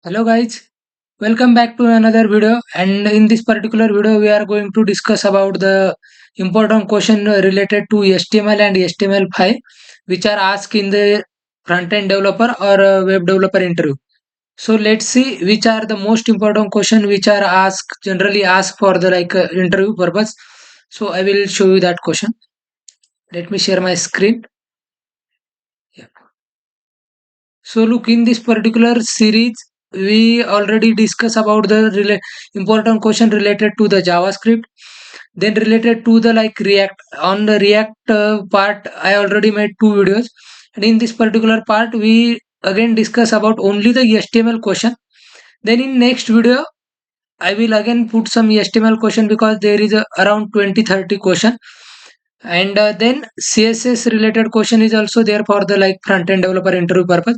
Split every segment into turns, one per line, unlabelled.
Hello guys, welcome back to another video, and in this particular video we are going to discuss about the important question related to HTML and HTML5 which are asked in the front-end developer or web developer interview. So let's see which are the most important question which are asked generally asked for the interview purpose. So I will show you that question. Let me share my screen. Yeah. So look, in this particular series, we already discuss about the important question related to the JavaScript. Then related to the React. On the React part, I already made two videos, and in this particular part, we again discuss about only the HTML question. Then in next video, I will again put some HTML question because there is around 20-30 question, and then CSS related question is also there for the front end developer interview purpose.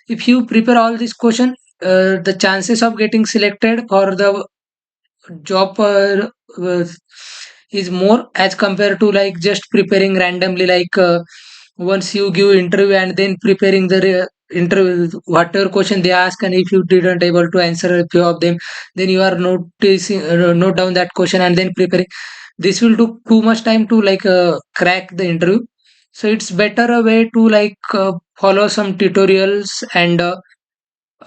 If you prepare all this question, the chances of getting selected for the job is more as compared to just preparing randomly, once you give interview and then preparing the interview whatever question they ask, and if you didn't able to answer a few of them, then you are noticing note down that question and then preparing. This will took too much time to crack the interview. So it's better a way to follow some tutorials, and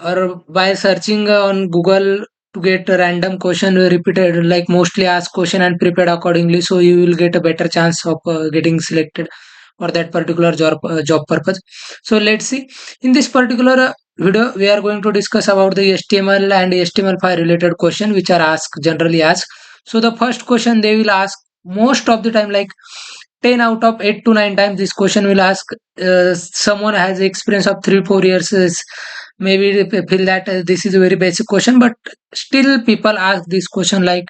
or by searching on Google to get a random question repeated, like mostly asked question, and prepared accordingly, so you will get a better chance of getting selected for that particular job purpose. So let's see, in this particular video we are going to discuss about the HTML and HTML5 related question which are asked generally asked. So the first question they will ask most of the time, like 10 out of 8 to 9 times this question will ask, someone has experience of 3-4 years, maybe they feel that this is a very basic question, but still people ask this question, like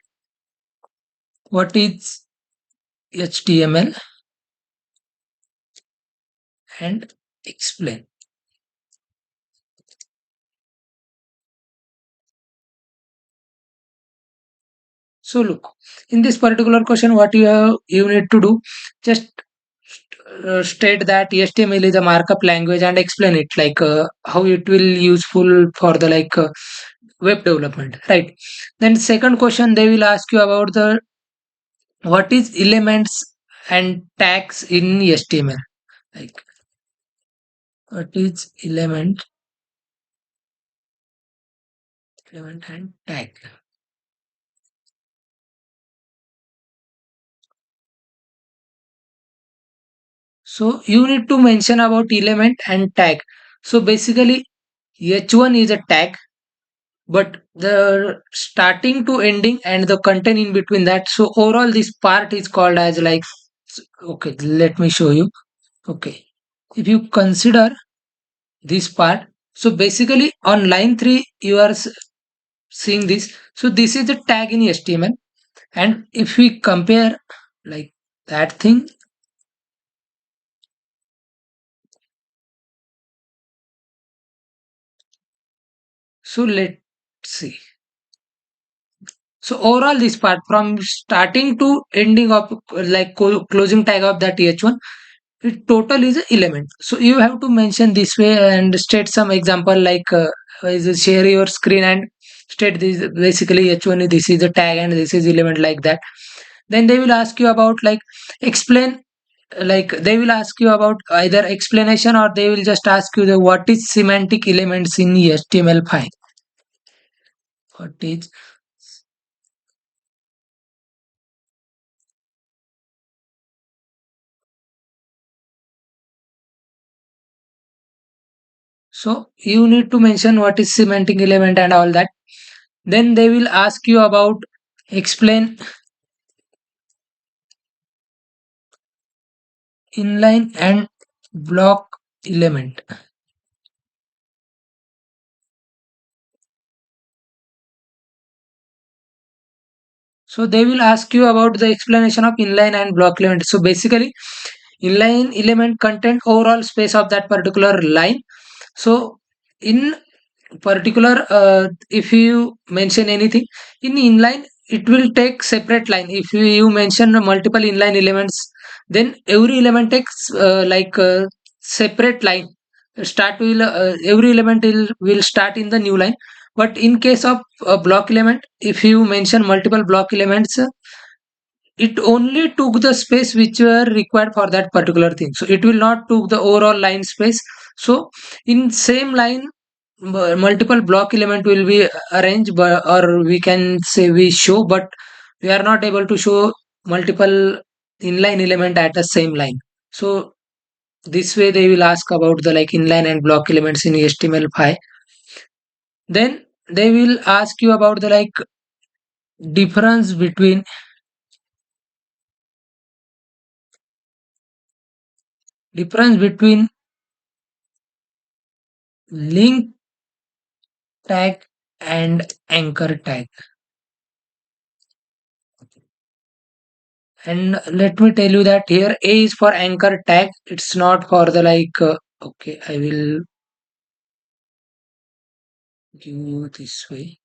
what is HTML and explain. So look, in this particular question, what you need to do, just state that HTML is a markup language and explain it, how it will useful for the web development, right? Then second question they will ask you about the what is elements and tags in HTML, like what is element and tag. So you need to mention about element and tag. So basically h1 is a tag, but the starting to ending and the content in between that, so overall this part is called as okay, let me show you. Okay, if you consider this part, so basically on line 3 you are seeing this, so this is the tag in HTML, and if we compare like that thing, so let's see. So overall this part from starting to ending of closing tag of that h1, it total is a element. So you have to mention this way and state some example, share your screen and state this basically h1 this is the tag and this is element, like that. Then they will ask you about explain, they will ask you about either explanation or they will just ask you the what is semantic elements in HTML5. What is, so you need to mention what is semantic element and all that. Then they will ask you about explain inline and block element. So they will ask you about the explanation of inline and block element. So basically inline element content overall space of that particular line. So in particular, if you mention anything in inline, it will take separate line. If you mention multiple inline elements, then every element takes separate line. Start will every element will start in the new line. But in case of a block element, if you mention multiple block elements, it only took the space which were required for that particular thing, so it will not took the overall line space. So in same line, multiple block element will be arranged, or we can say we show, but we are not able to show multiple inline element at the same line. So this way they will ask about the like inline and block elements in HTML5. Then they will ask you about the like difference between difference between link tag and anchor tag. And let me tell you that here A is for anchor tag, it's not for the like okay, I will give you this way.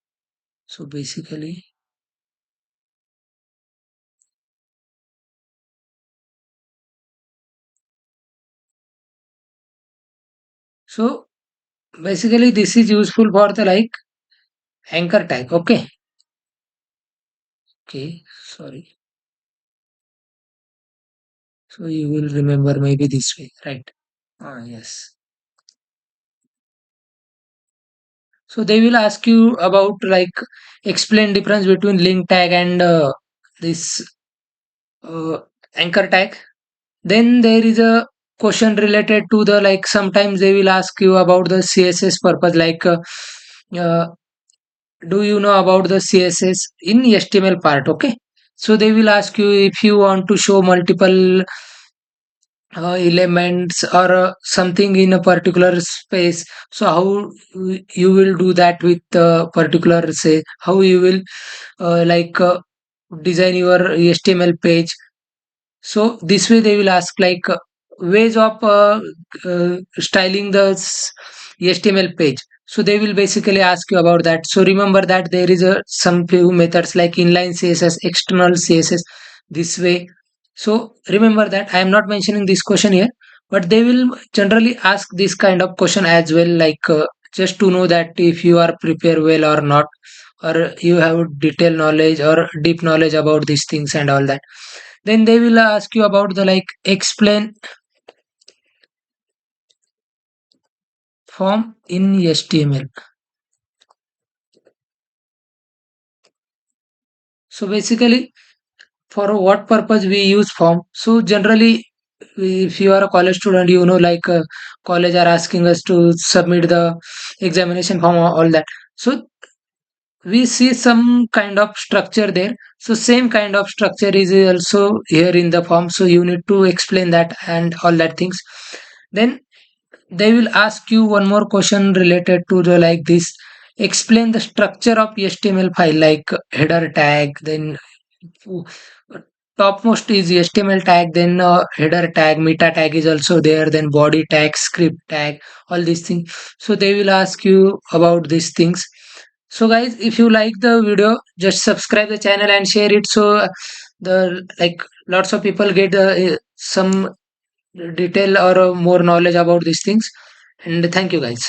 So basically, so basically this is useful for the like anchor tag. Okay, okay, sorry. So you will remember maybe this way, right? Ah, yes. So they will ask you about like explain difference between link tag and this uh, anchor tag. Then there is a question related to the like sometimes they will ask you about the CSS purpose, like uh, do you know about the CSS in HTML part? Okay, so they will ask you if you want to show multiple elements or something in a particular space, so how you will do that with particular, say how you will like design your HTML page. So this way they will ask like ways of styling the HTML page. So they will basically ask you about that. So remember that there is a some few methods like inline CSS, external CSS, this way. So remember that I am not mentioning this question here, but they will generally ask this kind of question as well, like just to know that if you are prepared well or not, or you have detailed knowledge or deep knowledge about these things and all that. Then they will ask you about the like explain form in HTML. So basically, for what purpose we use form? So generally, if you are a college student, you know, like college are asking us to submit the examination form or all that. So we see some kind of structure there. So same kind of structure is also here in the form. So you need to explain that and all that things. Then they will ask you one more question related to the like this, explain the structure of HTML file, like header tag, then uh, topmost is HTML tag, then header tag, meta tag is also there, then body tag, script tag, all these things. So they will ask you about these things. So guys, if you like the video, just subscribe the channel and share it, so the like lots of people get some detail or more knowledge about these things. And thank you guys.